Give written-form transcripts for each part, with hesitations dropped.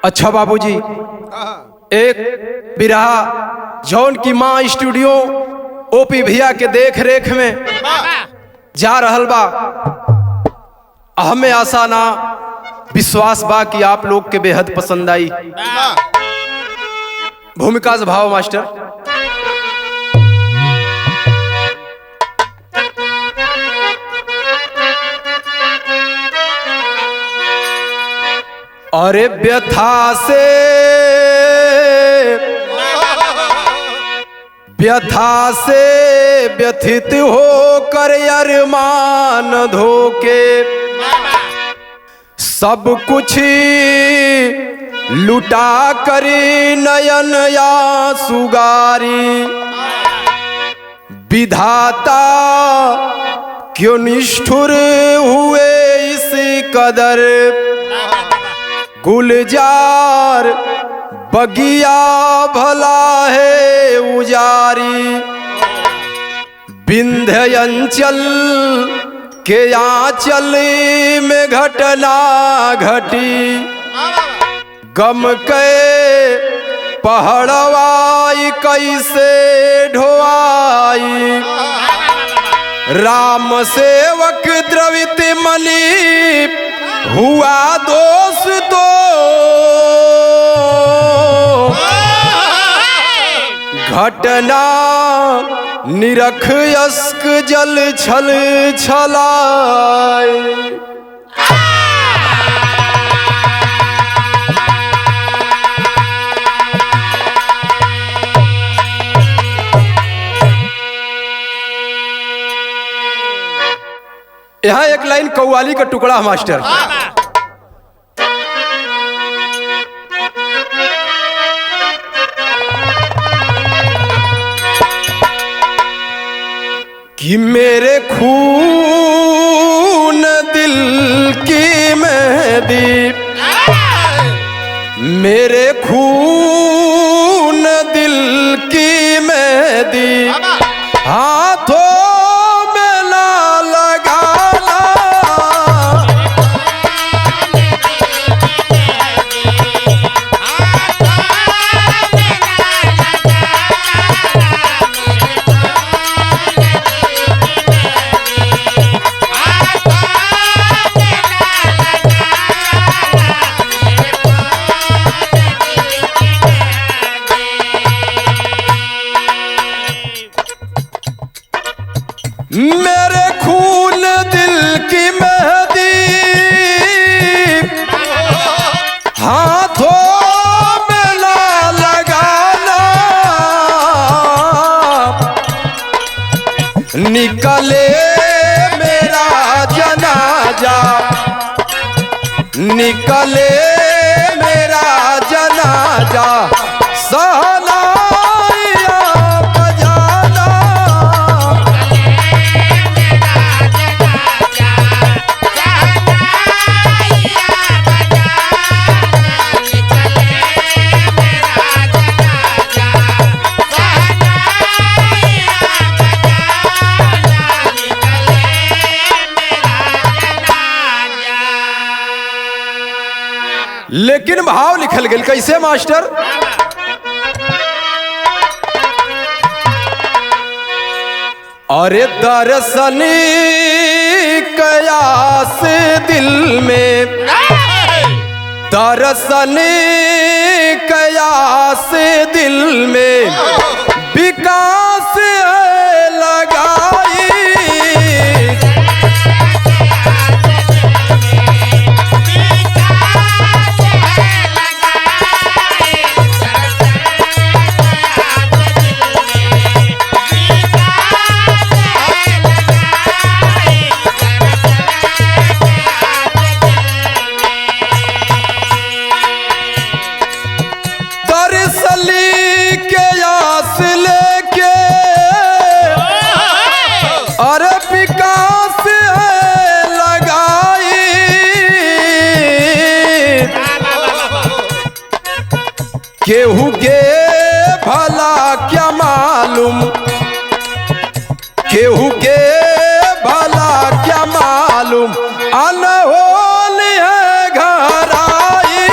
अच्छा बाबूजी, एक बिरहा जौन की माँ स्टूडियो ओपी भैया के देख रेख में जा रहल बा। हमें आशा ना विश्वास बा कि आप लोग के बेहद पसंद आई। भूमिका से भाव मास्टर। अरे व्यथा से व्यथित हो कर अरमान धोके सब कुछ लुटा कर नयन या सुगारी विधाता क्यों निष्ठुर हुए इस कदर गुलजार बगिया भला है उजारी विंध्यांचल के आंचल में घटना घटी गम के पहाड़वाई कैसे ढोआई राम सेवक द्रवित मनी हुआ दोस्तों घटना निरख यस्क जल छल छलाए। यहाँ एक लाइन कव्वाली का टुकड़ा मास्टर। कि मेरे खून दिल की मेहंदी मेरे खून दिल की मेहंदी हाथों में ना लगाना मेरे खून दिल की मेहंदी हाथों में ना लगाना निकले मेरा जनाजा निकले मेरा जनाजा सहना लेकिन भाव लिखल गेल कैसे मास्टर। अरे दर्शन कयास दिल में दर्शन कयास दिल में विकास लगाई केहू के भला क्या मालूम केहू के भला क्या मालूम अनहोनी है घर आई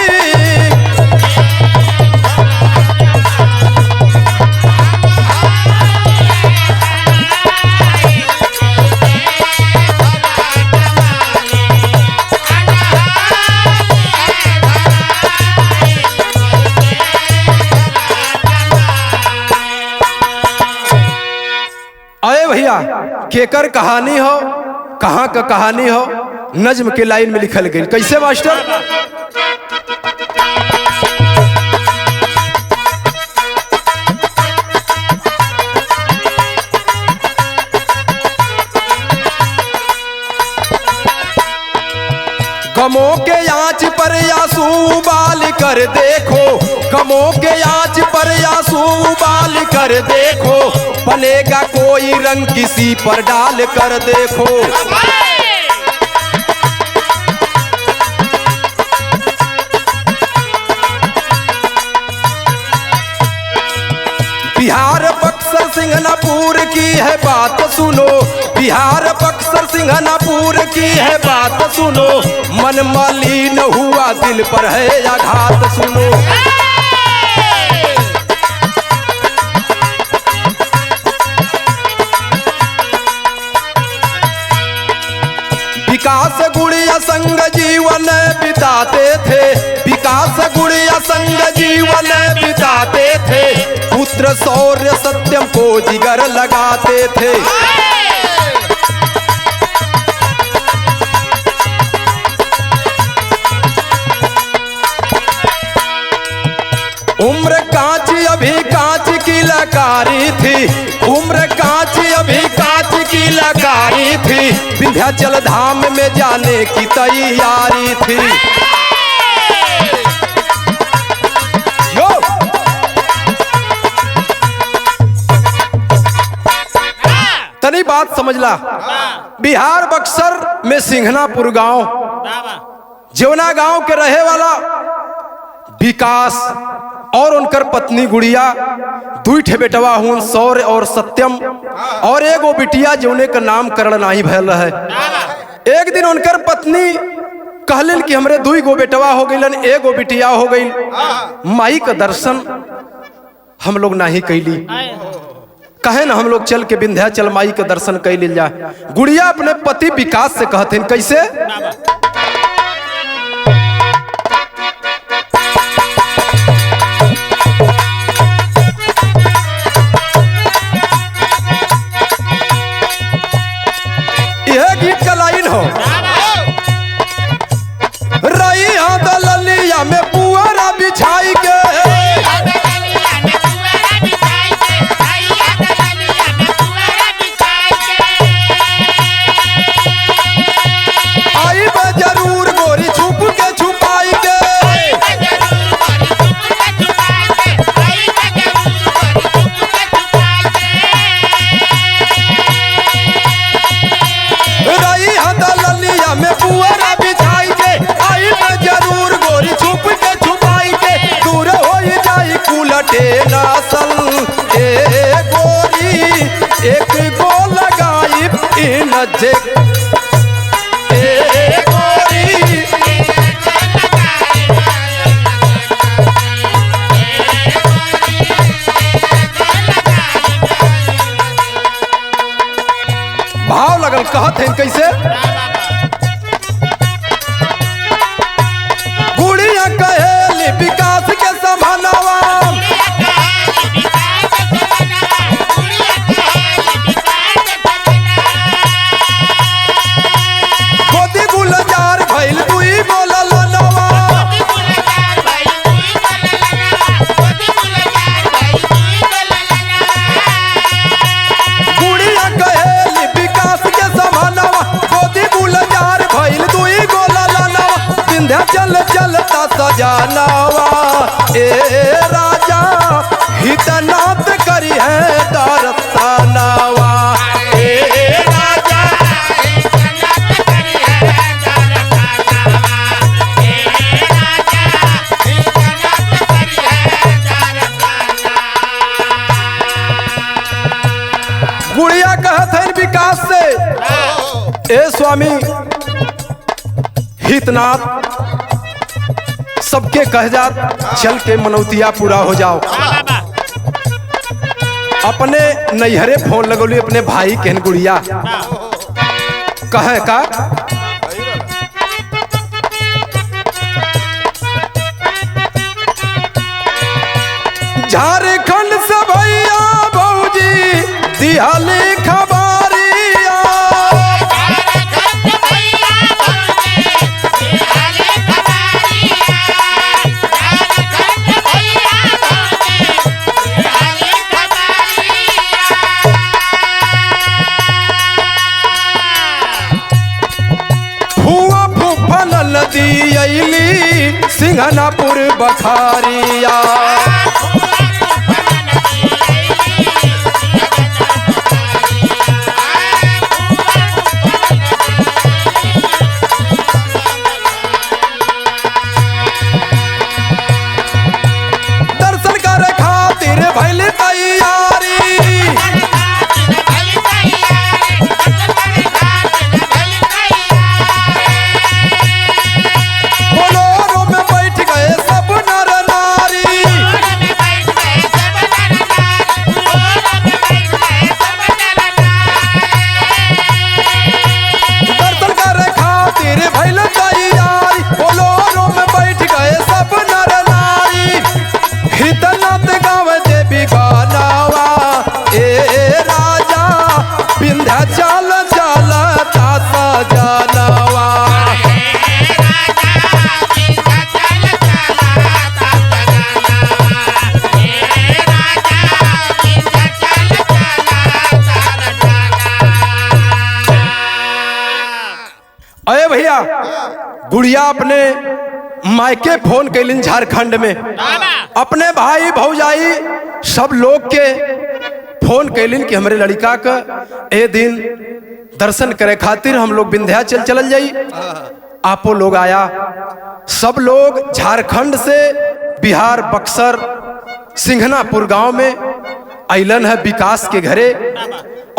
केकर कहानी हो, कहाँ का कहानी हो, नज्म के लाइन में लिखल गई। कैसे मास्टर? गमों के आँच पर आंसू उबाल कर देखो, गमों के आँच पर आंसू उबाल कर देखो, बनेगा कोई रंग किसी पर डाल कर देखो। बिहार बक्सर सिंघनापुर की है बात सुनो, बिहार बक्सर सिंघनापुर की है बात सुनो, मन मलिन हुआ दिल पर है आघात सुनो। विकास गुड़िया संग जीवन बिताते थे, विकास गुड़िया संग जीवन बिताते थे, पुत्र शौर्य सत्यम को जिगर लगाते थे। उम्र कांच अभी कांच की लकारी थी, उम्र कांच अभी कांच की लकारी थी, विंध्याचल धाम में जाने की तैयारी थी। यो तनी बात समझला। बिहार बक्सर में सिंघनापुर गांव, जेवना गांव के रहे वाला विकास और उनकर पत्नी गुड़िया, दुई ठे बेटवा हुन शौर्य और सत्यम, और एगो बिटिया जौने का नामकरण नहीं भयल है। एक दिन उनकर पत्नी कहलिन कि हमरे दुई गो बेटवा हो गईलन, एगो बिटिया हो गई, माई का दर्शन हम लोग नहीं कैली, कहे न हम लोग चल के विंध्याचल माई के दर्शन कैल जाए। गुड़िया अपने पति विकास से कहथिन कैसे? यह गीत का लाइन हो, रही हाँ दललिया में पुअरा बिछाई के, आई बा जरूर गोरी छुप के छुपाई के, रही हाँ दललिया में पुअरा बिछाई के, आई बा जरूर गोरी छुप के छुपाई के, दूर हो जाई कुलटे नासल ए गोरी, एक गो लगाई इन जे ए गोरी। भाव लगल कहत हैं कैसे? गुड़िया कहेली विकास के समानवा, गोदी गुलजार भइल दुई गो ललनवा, गुड़िया कहेली विकास के समानवा, गोदी गुलजार भइल दुई गो ललनवा, विंध्याचल चलता सजानवा, ए राजा हितनाथ करी है दर्शनवा, ए राजा गुड़िया कहत है विकास से, ए स्वामी हितनाथ सबके कह जात चल के मनौतिया पूरा हो जाओ। अपने नैहरे फोन लगौली अपने भाई के गुड़िया, कहे का झारखंड से भैया भौजी दिहाली खबारी सिंघनापुर बखारिया। दर्शन करे खातिर भइल तैयारी, बोलोरो में बैठ गए सब नर नारी। दर्शन करे खातिर भइल तैयारी, बोलोरो में बैठ गए सब नर नारी। हितनाथ गावे देवी गानावा, ए राजा विंध्याचल चलता सजनवा। अरे भैया, गुड़िया अपने मायके फोन कैलिन झारखंड में, अपने भाई भौजाई सब लोग के फोन कैलिन कि हमारे लड़का का ए दिन दर्शन करे खातिर हम लोग विंध्याचल चल जाई। आपो लोग आया, सब लोग झारखंड से बिहार बक्सर सिंघनापुर गांव में अइलन है विकास के घरे,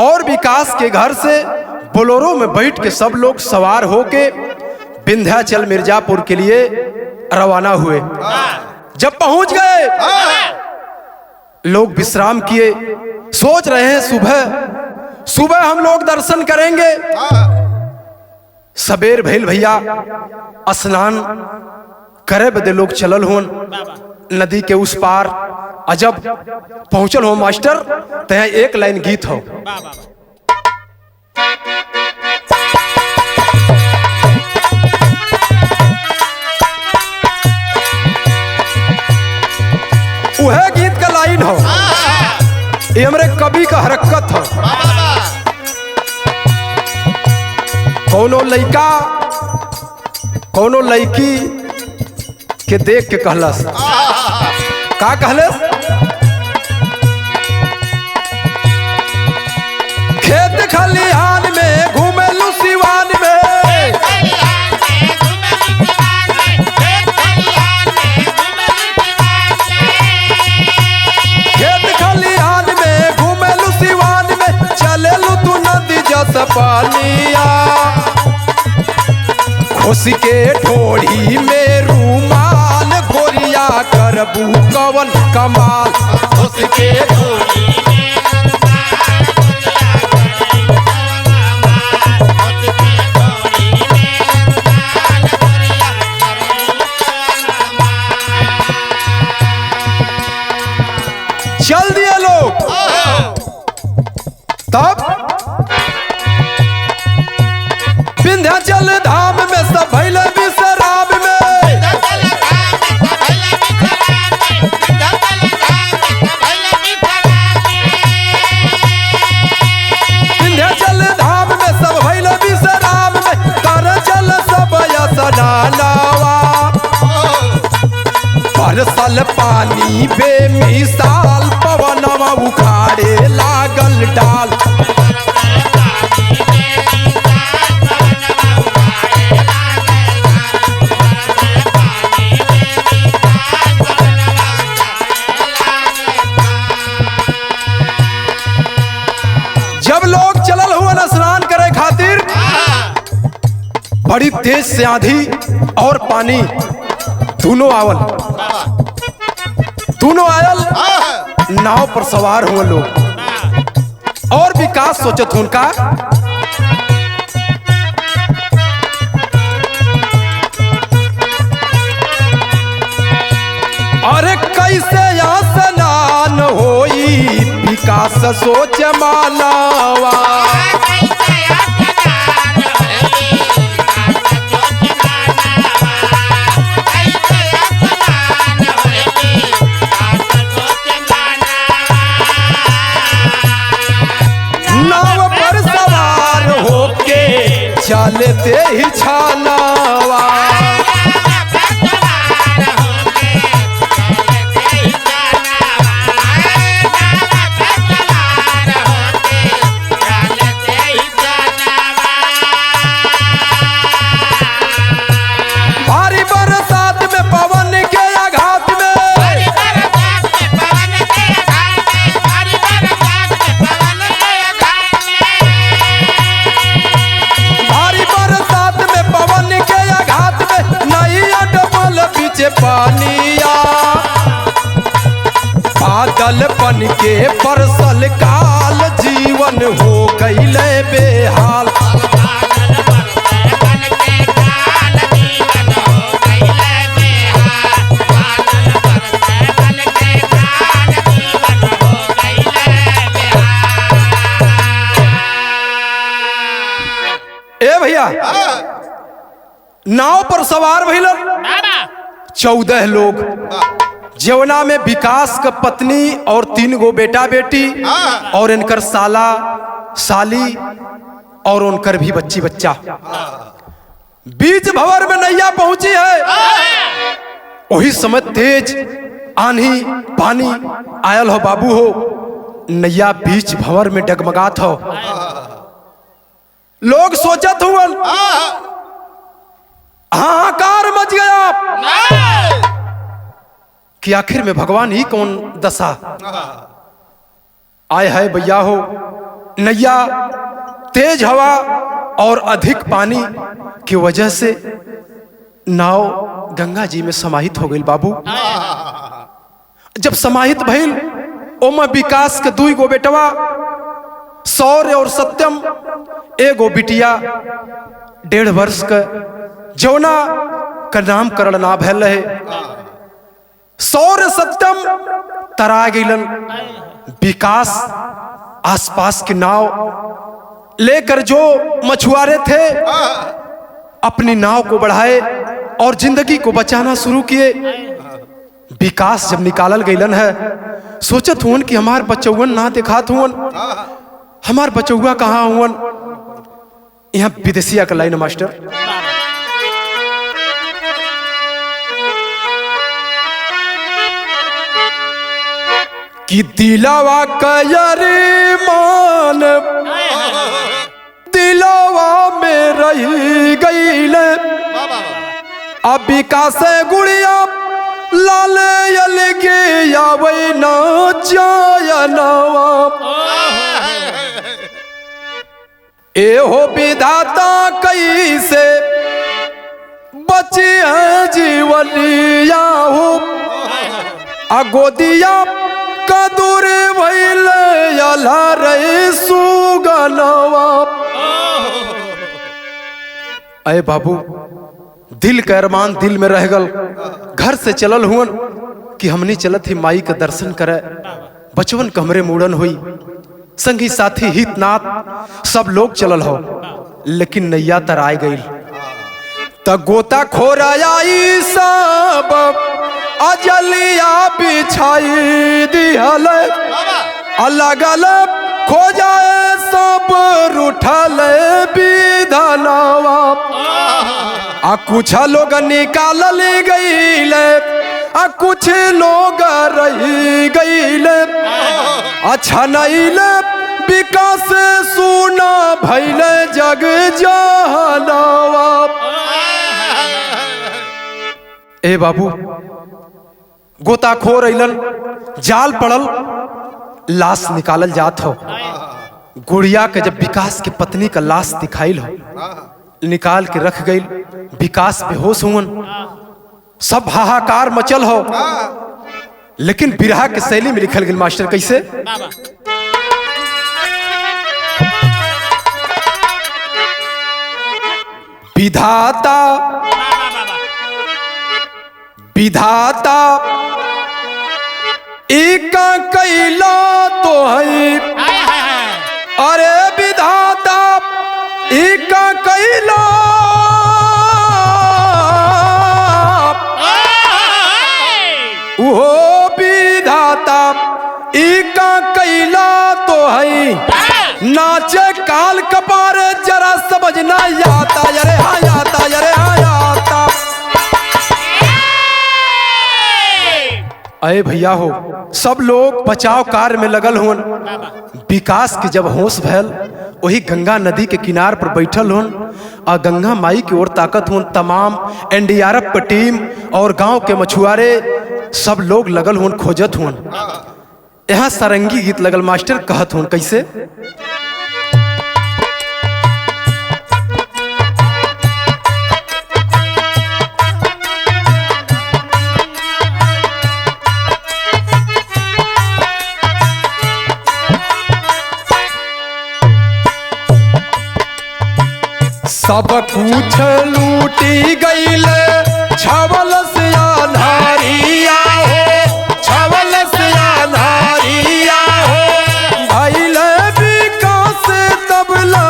और विकास के घर से बोलोरो में बैठ के सब लोग सवार होके विंध्याचल मिर्जापुर के लिए रवाना हुए। जब पहुंच गए, लोग विश्राम किए, सोच रहे हैं सुबह सुबह हम लोग दर्शन करेंगे। सबेर भइल भैया, स्नान करे बदे लोग चलल होन नदी के उस पार। अजब पहुंचल हो मास्टर, तय एक लाइन गीत हो। वह गीत का लाइन हो, ये हमरे कवि का हरकत हो। कोनो लइका कोनो लइकी के देख के कहलस, का कहलस? खेत खलिहान में घूमेलू सिवान में, पानिया खुश के ठोड़ी में रूमाल, गोरिया करबू कवन कमाल। खुश के ठोड़ी में चल दिए लोग। तब विंध्याचल धाम में सब भइले विश्राम में, विंध्याचल धाम में सब भइले विश्राम में, कर चल सब स्नानवा। बरसल पानी बेमिसाल, पवनवा उखाड़े लागल डाल। जब लोग चलल हुआ स्नान करे खातिर, बड़ी तेज से आंधी और पानी दोनों आवल, दोनों आयल। नाव पर सवार हुए लोग, और विकास सोचत उनका, अरे कैसे स्नान होई, विकास सोच मानवा। नाव पर सवार होके चलते ही छानावा, परानिया बादल बन के परसल काल जीवन हो गईले बेहाल ए भैया नाव पर सवार भइलन 14 लोग जवना में विकास का पत्नी और 3 गो बेटा बेटी और इनकर साला साली और उनकर भी बच्ची बच्चा बीच भंवर में नैया पहुंची है। वही समय तेज आंधी पानी आयल हो बाबू हो नैया बीच भंवर में डगमगात हो। लोग सोचत हुए हाहाकार मच गया कि आखिर में भगवान ही कौन दशा आए है भैया हो। नैया तेज हवा और अधिक पानी की वजह से नाव गंगा जी में समाहित हो गई बाबू। जब समाहित भइल ओमा विकास के 2 गो बेटवा शौर्य और सत्यम एगो बिटिया 1.5 वर्ष का जौना का नामकरण ना भैल रहे। शौर्य सत्यम तरा गईलन। विकास आसपास की नाव लेकर जो मछुआरे थे अपनी नाव को बढ़ाए और जिंदगी को बचाना शुरू किए। विकास जब निकालल गईलन है सोचत हुन कि हमार बचौवन ना दिखात हुन हमार बचौआ कहाँ हुन। यहाँ विदेशिया का लाइन मास्टर कि दिलावा कयरे मान दिलावा में रही गईले अब विकास गुड़िया लाले अलगे आवे ना जायनवा ए हो विधाता कैसे बचे हैं जीवनिया हो अगोदिया कदूर भइले अला रे सुगनवा। अरे बाबू दिल का अरमान दिल में रह गल। घर से चलल हुन कि हमने चलत ही माई का दर्शन करे। बचवन कमरे मूड़न हुई संगी साथी हितनाथ सब लोग चलल हो लेकिन नैया तर आए गई त गोता खोराई सब अजलिया बिछाई दिहल अलग अलग खो जाए सब रूठल विधनवा आ कुछ लोग निकाल गईले आ कुछ लोग रही गईले अच्छा नईले विकास सुना भैले जग जहनवा। ए बाबू गोताखोर अइलन जाल पड़ल लाश निकालल जात हो। गुड़िया के जब विकास की पत्नी का लाश दिखाइल हो निकाल के रख गई। विकास बेहोश हुन सब हाहाकार मचल हो लेकिन बिरहा के शैली में लिखल गई मास्टर कैसे विधाता विधाता एक कैला तो है अरे विधाता एक कैला वो विधाता एक कैला तो है नाचे काल कपार जरा समझना आता अरे हाँ आता अरे हाँ आता। अरे भैया हो सब लोग बचाव कार्य में लगल हुन। विकास के जब होश भैल वही गंगा नदी के किनार पर बैठल हुन और गंगा माई की ओर ताकत हुन। तमाम एनडीआरएफ की टीम और गांव के मछुआरे सब लोग लगल हुन खोजत हुन। यहाँ सारंगी गीत लगल मास्टर कहत हुन कैसे अब कुछ लूटी गईले छवल से अन्हारिया हो, छवल से अन्हारिया हो, भइले विकास तबला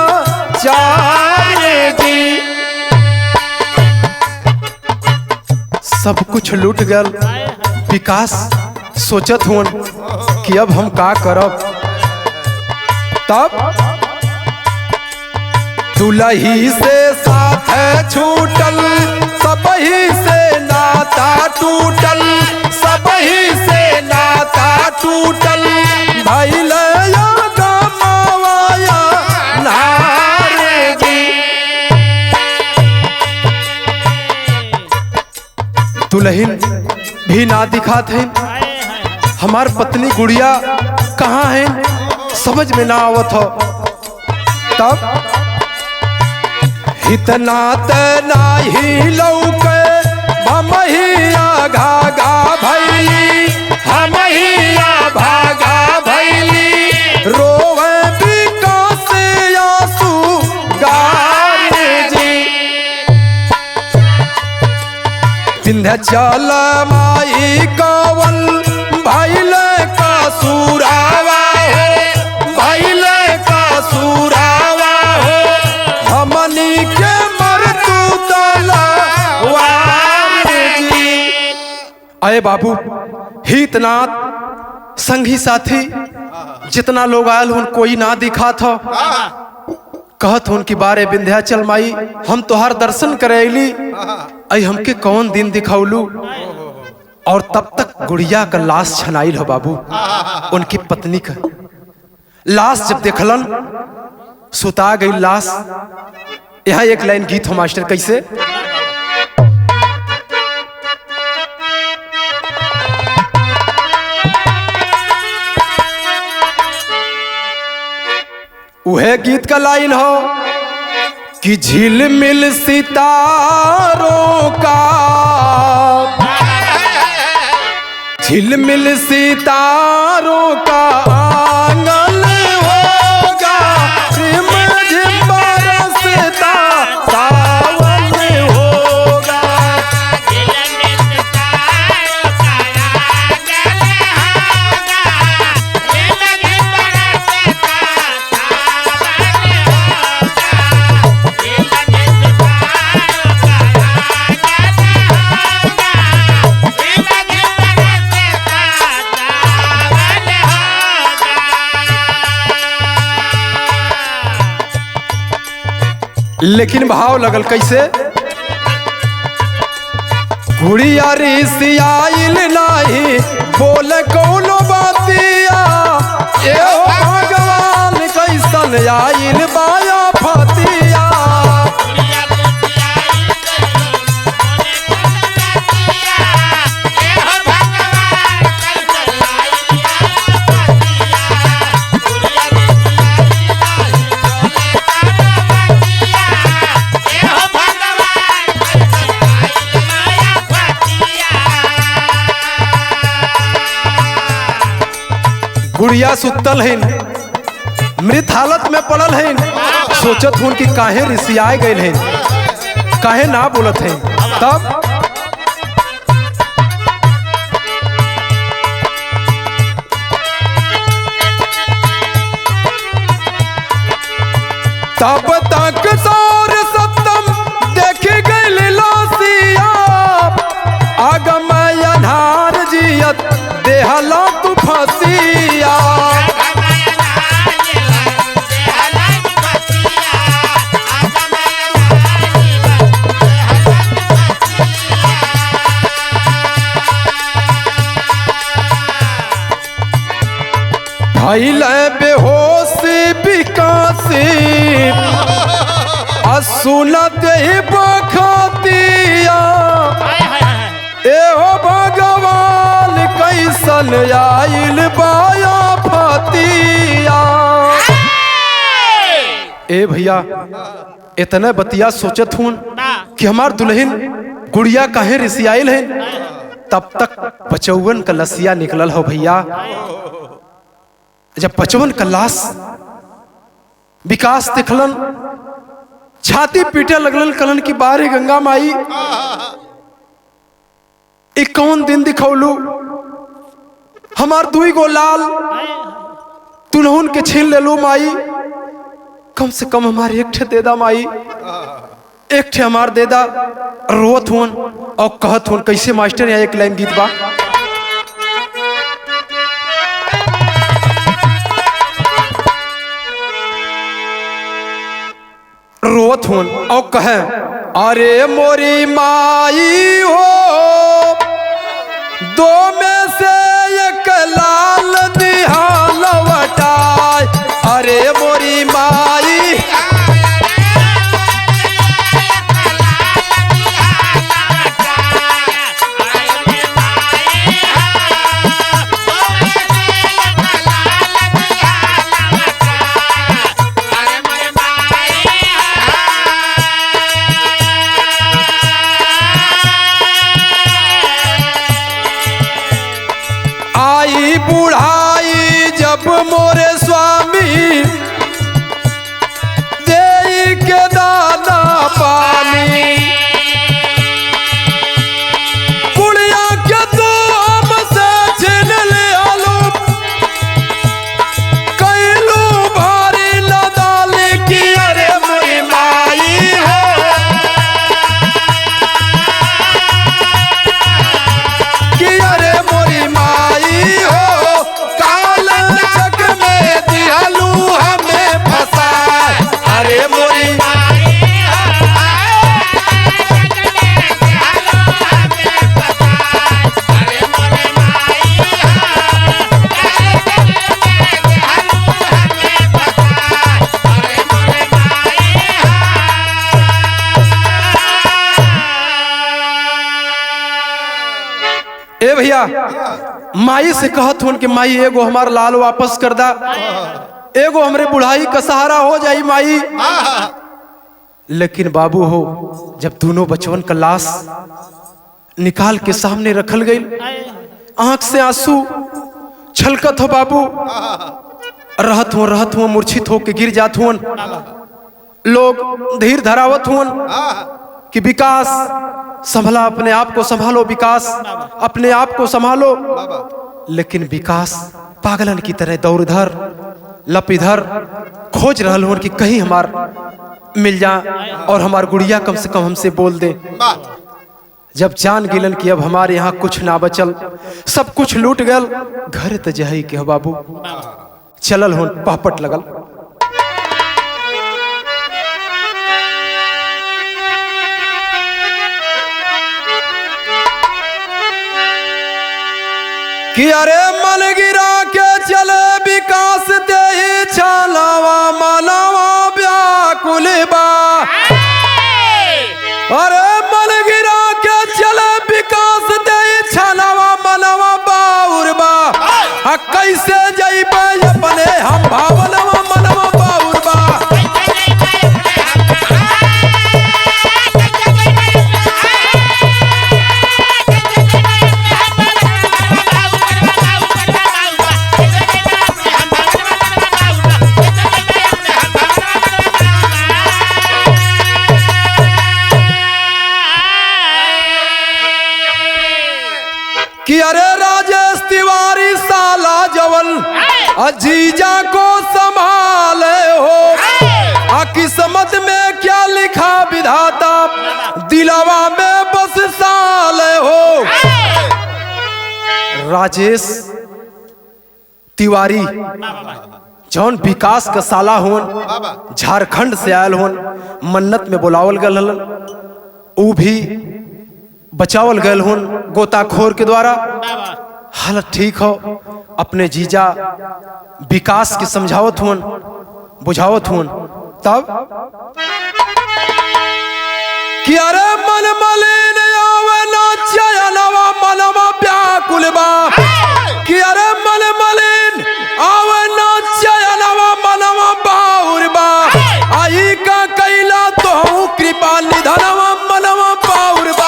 चारे जी। सब कुछ लूट गल। विकास सोचत हुन कि अब हम का करब। तब दुलही से साथ छूटल, सबही से नाता टूटल, सबही से नाता टूटल, भइले गमाया नारे जी। दुल्हन भी ना दिखात है, हमार पत्नी गुड़िया कहाँ है, समझ में ना आवत हो। तब इतना तना ही लौके हमहिया घाघा भैली, हमहिया भागा भैली, रोवे विकास आंसू गारे जी। विंध्याचल माई कवन भैले का सुरावा हो, भैले का सुरावा हो, हमनी के मरतू तलवार जी। अरे बाबू हितनाथ संगी साथी जितना लोग आयल हुन कोई ना दिखा था। कहत हुन की बारे विंध्याचल माई हम तोहार दर्शन करेली, आई हमके कौन दिन दिखौलू। और तब तक गुड़िया का लाश छनाइल हो बाबू। उनकी पत्नी का लाश जब देखलन सुता गई लाश। यहाँ एक लाइन गीत हो मास्टर कैसे। वह गीत का लाइन हो कि झिलमिल सितारों का, झिलमिल सितारों का आंगन होगा, रिम झिम बरसता सावन होगा। झिलमिल सितारों का आंगन होगा, रिम झिम बरसता सावन होगा। झिलमिल सितारों का आंगन होगा, रिम झिम बरसता सावन होगा। लेकिन भाव लगल कैसे। गुड़िया रिसियाइल नाही बोले कौनो बातिया, एहो भगवान कैसन आइल बाया फतिया। गुड़िया रिसियाइल नहीं बोले कौनो गुड़िया सुतल है, मृत हालत में पड़ल है। सोचत हूँ कि काहे रिसियाए गए हैं, काहे ना बोलत हैं। तब तब तक सौर सप्तम देखे गए लासिया, आगम अन्हार जियत देहला तू फसिया। भइल बेहोश विकासी सुनत ही बखतिया, एहो भगवान कैसन आइल बाया फतिया। ए भैया इतने बतिया सोचत हूँ कि हमार दुल्हन गुड़िया काहे रिसियाइल है। तब तक बचौवन का लसिया निकलल हो भैया। जब बचवन का लाश विकास दिखलन छाती पीटे लगलन, कलन की बारे गंगा माई ई कौन दिन दिखौलू, हमार दुई गो लाल तुनहुन के छीन ले लू माई, कम से कम हमारे एक ठे देदा माई, एक ठे हमार देदा। रोत हुन और कहत हुन कैसे मास्टर, यहाँ एक लाइन गीत बा। रोत हुन और कहे अरे मोरी माई हो, दो में से एक लाल दिहा लवटाए, अरे मोरी माई आई बुढ़ाई जब मोरे स्वामी दे के दाना पानी, कुड़िया के तो हमसे छीन लियालू, कैलू भारी लदाल की, अरे मोरी माई हो, कि अरे मोरी माई हो, काल चक्र में दियालू हमें फंसाए, अरे मोरी ए भैया माई से कहत हुन कि माई एगो हमार लाल वापस कर दा, एगो हमरे बुढ़ाई का सहारा हो जाई माई। लेकिन बाबू हो, जब दोनों बचवन का लाश निकाल के सामने रखल गई, आंख से आंसू छलकत हो बाबू, रहत हुआ मूर्छित हो के गिर जात हुन, लोग धीर धरावत हुन कि विकास संभला, अपने आप को संभालो विकास, अपने आप को संभालो। लेकिन विकास पागलन की तरह दौड़ इधर लप इधर खोज रहल हो कि कहीं हमार मिल जा और हमार गुड़िया कम से कम हमसे बोल दे। जब जान गिलन कि अब हमारे यहाँ कुछ ना बचल, सब कुछ लूट गल, घर त जाई के हो बाबू, चलल हो पापट लगल। कि अरे मन गिरा के चले विकास दे ही छालावा मनवा व्याकुल बा, अरे मन गिरा के चले विकास दे ही छालावा मनवा बाउर बा, कैसे जइबे अपने हम भावनवा मनवा बाउर बा। कि अरे राजेश तिवारी साला जवन अजीजा को संभाले हो, किस्मत में क्या लिखा विधाता दिलावा में बस साले हो। राजेश तिवारी जौन विकास का साला होन, झारखंड से आयल होन, मन्नत में बुलावल गल हलन, ऊ भी बचावल गल होन गोताखोर के द्वारा। हालत ठीक हो, अपने जीजा विकास के समझावत हुन, बुझावत हुन, तब कि अरे मन मलिन आवे ना चयनवा मनवा व्याकुल बा, कि अरे मन मलिन आवे ना चयनवा मनवा बाउर बा, आई का कैला तो कृपा निधनवा मनवा बाउर बा।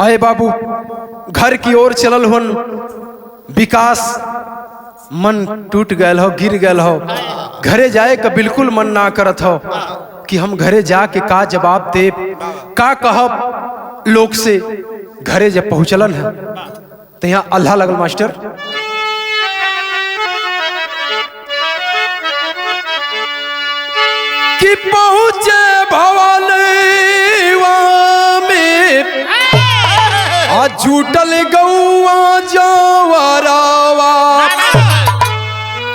अय बाबू घर की ओर चलल हुन। विकास मन टूट गयल हो, गिर गयल हो। घरे जाए का बिल्कुल मन ना करत हो कि हम घरे जाके का जवाब दे, का कहब लोग से। घरे जब पहुंचलन है तो यहाँ अल्लाह लगल मास्टर। कि पहुंचे भवानीवा में आ झूठल गौआ जवरावा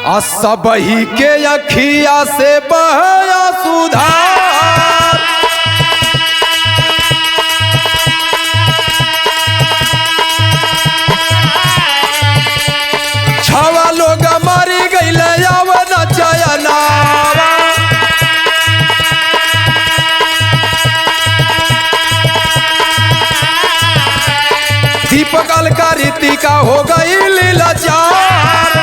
आ सबही के अखिया से बहया सुधार। छवा लोग मरी गईल यवन चयनावा। दीपक अलका रीतिका हो गई लीलाचार।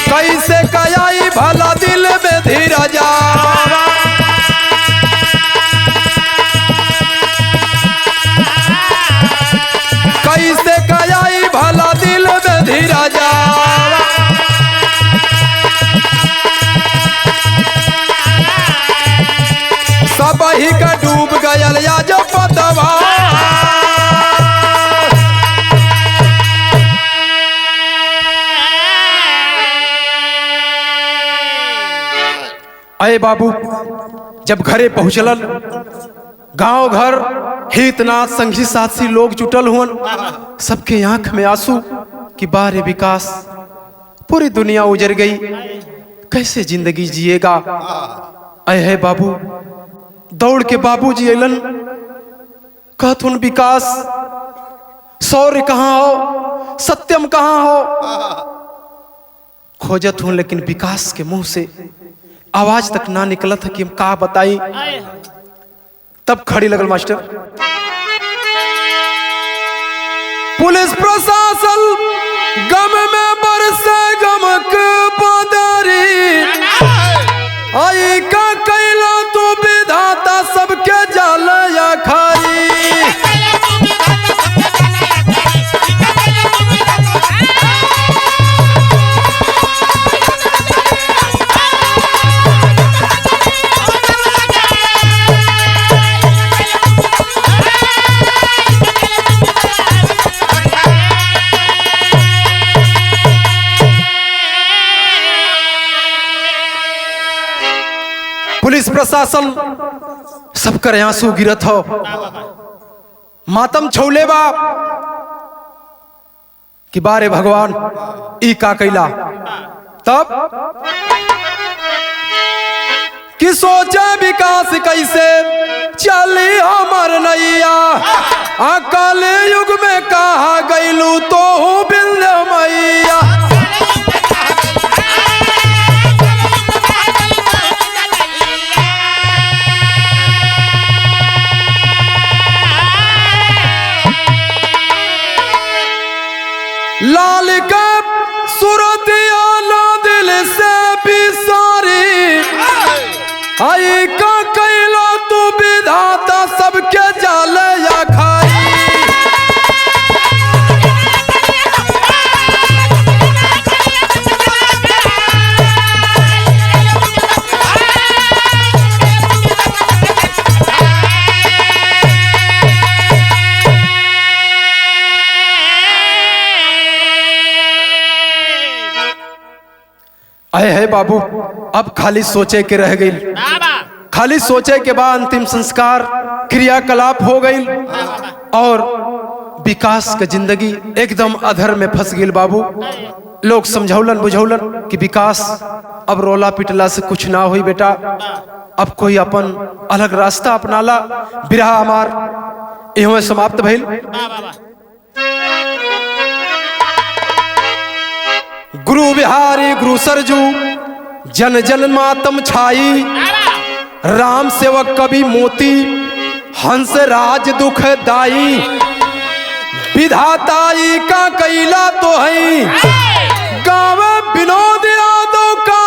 कैसे कयाई भला दिल में धीरजा। कैसे कयाई भला दिल में धीरजा। सबही का डूब गयल या जो पतवा। अय बाबू जब घरे पहुंचलन, गांव घर हितनाथ संगी साथी लोग जुटल हुन। सबके आंख में आंसू कि बारे विकास, पूरी दुनिया उजड़ गई, कैसे जिंदगी जिएगा। अय है बाबू दौड़ के बाबूजी अलन, कहथुन विकास शौर्य कहाँ हो, सत्यम कहाँ हो। खोजत हूं लेकिन विकास के मुंह से आवाज तक ना निकलत है कि हम का बताई। तब खड़ी लगल मास्टर। पुलिस प्रशासन गम में बरसे गमक बदरी। आई का कैला तू विधाता सबके जाल या खारी। पुलिस प्रशासन सबकर आंसू गिरत हो, मातम छौले बा कि बारे भगवान ई का कैला। तब कि सोचा विकास कैसे चली हमर नैया। अकाल युग में कहा गईलू तो हूँ बिंद मैया। लाल का सूरतिया ना दिल से बिसारी। आई का कैला तू विधाता सबके जाल या खाई। अय है बाबू अब खाली सोचे के रह गई। खाली सोचे के बाद अंतिम संस्कार क्रियाकलाप हो गई और विकास का जिंदगी एकदम अधर में फंस गई। बाबू लोग समझौलन बुझौलन कि विकास अब रोला पिटला से कुछ ना हुई बेटा, अब कोई अपन अलग रास्ता अपनाला। बिरहा हमार इहों समाप्त भइल। गुरु बिहारी गुरु सरजू जन जन मातम छाई। राम सेवक कवि मोती हंस राज दुख दाई। विधाताई का कैला तो है गाँव विनोद यादव का